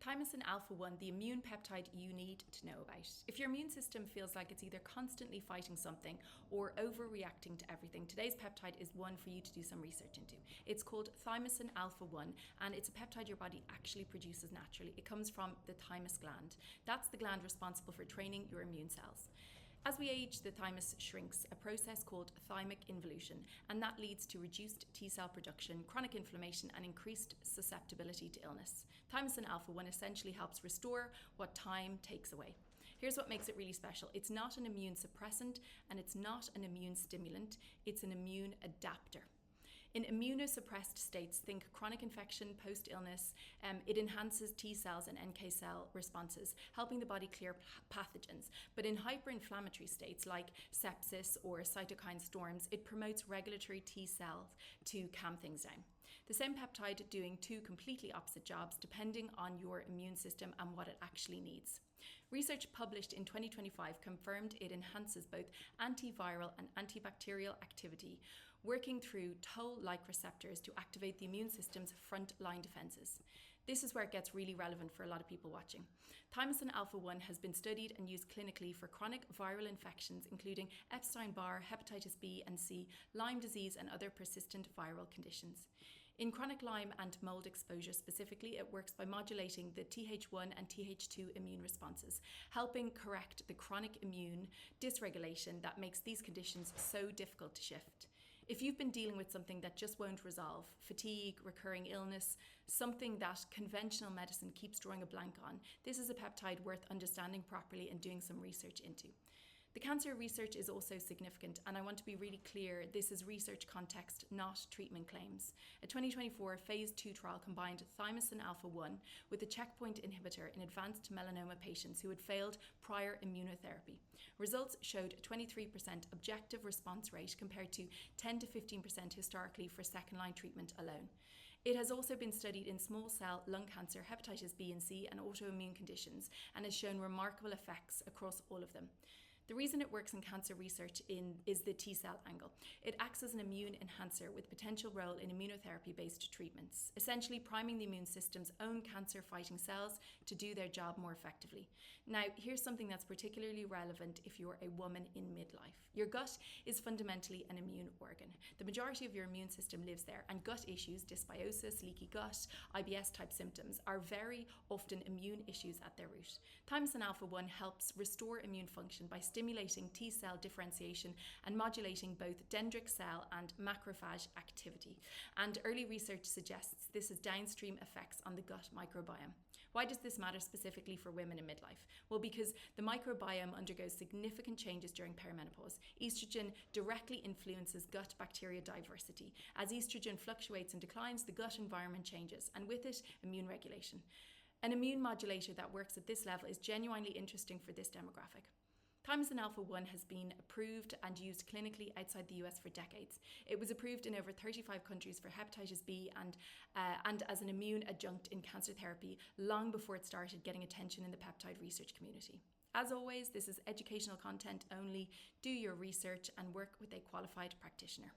Thymosin Alpha-1, the immune peptide you need to know about. If your immune system feels like it's either constantly fighting something or overreacting to everything, today's peptide is one for you to do some research into. It's called Thymosin Alpha-1, and it's a peptide your body actually produces naturally. It comes from the thymus gland. That's the gland responsible for training your immune cells. As we age, the thymus shrinks, a process called thymic involution, and that leads to reduced T-cell production, chronic inflammation, and increased susceptibility to illness. Thymosin Alpha-1 essentially helps restore what time takes away. Here's what makes it really special. It's not an immune suppressant, and it's not an immune stimulant. It's an immune adaptor. In immunosuppressed states, think chronic infection, post-illness, it enhances T cells and NK cell responses, helping the body clear pathogens. But in hyperinflammatory states like sepsis or cytokine storms, it promotes regulatory T cells to calm things down. The same peptide doing two completely opposite jobs depending on your immune system and what it actually needs. Research published in 2025 confirmed it enhances both antiviral and antibacterial activity, working through toll-like receptors to activate the immune system's front-line defenses. This is where it gets really relevant for a lot of people watching. Thymosin Alpha-1 has been studied and used clinically for chronic viral infections, including Epstein-Barr, hepatitis B and C, Lyme disease, and other persistent viral conditions. In chronic Lyme and mould exposure specifically, it works by modulating the Th1 and Th2 immune responses, helping correct the chronic immune dysregulation that makes these conditions so difficult to shift. If you've been dealing with something that just won't resolve, fatigue, recurring illness, something that conventional medicine keeps drawing a blank on, this is a peptide worth understanding properly and doing some research into. The cancer research is also significant, and I want to be really clear, this is research context, not treatment claims. A 2024 phase 2 trial combined Thymosin Alpha-1 with a checkpoint inhibitor in advanced melanoma patients who had failed prior immunotherapy. Results showed a 23% objective response rate compared to 10 to 15% historically for second-line treatment alone. It has also been studied in small cell lung cancer, hepatitis B and C, and autoimmune conditions, and has shown remarkable effects across all of them. The reason it works in cancer research is the T-cell angle. It acts as an immune enhancer with potential role in immunotherapy-based treatments, essentially priming the immune system's own cancer-fighting cells to do their job more effectively. Now, here's something that's particularly relevant if you're a woman in midlife. Your gut is fundamentally an immune organ. The majority of your immune system lives there, and gut issues, dysbiosis, leaky gut, IBS-type symptoms, are very often immune issues at their root. Thymosin Alpha-1 helps restore immune function by stimulating T-cell differentiation and modulating both dendritic cell and macrophage activity. And early research suggests this has downstream effects on the gut microbiome. Why does this matter specifically for women in midlife? Well, because the microbiome undergoes significant changes during perimenopause. Estrogen directly influences gut bacteria diversity. As estrogen fluctuates and declines, the gut environment changes, and with it, immune regulation. An immune modulator that works at this level is genuinely interesting for this demographic. Thymosin Alpha-1 has been approved and used clinically outside the US for decades. It was approved in over 35 countries for hepatitis B and as an immune adjunct in cancer therapy long before it started getting attention in the peptide research community. As always, this is educational content only. Do your research and work with a qualified practitioner.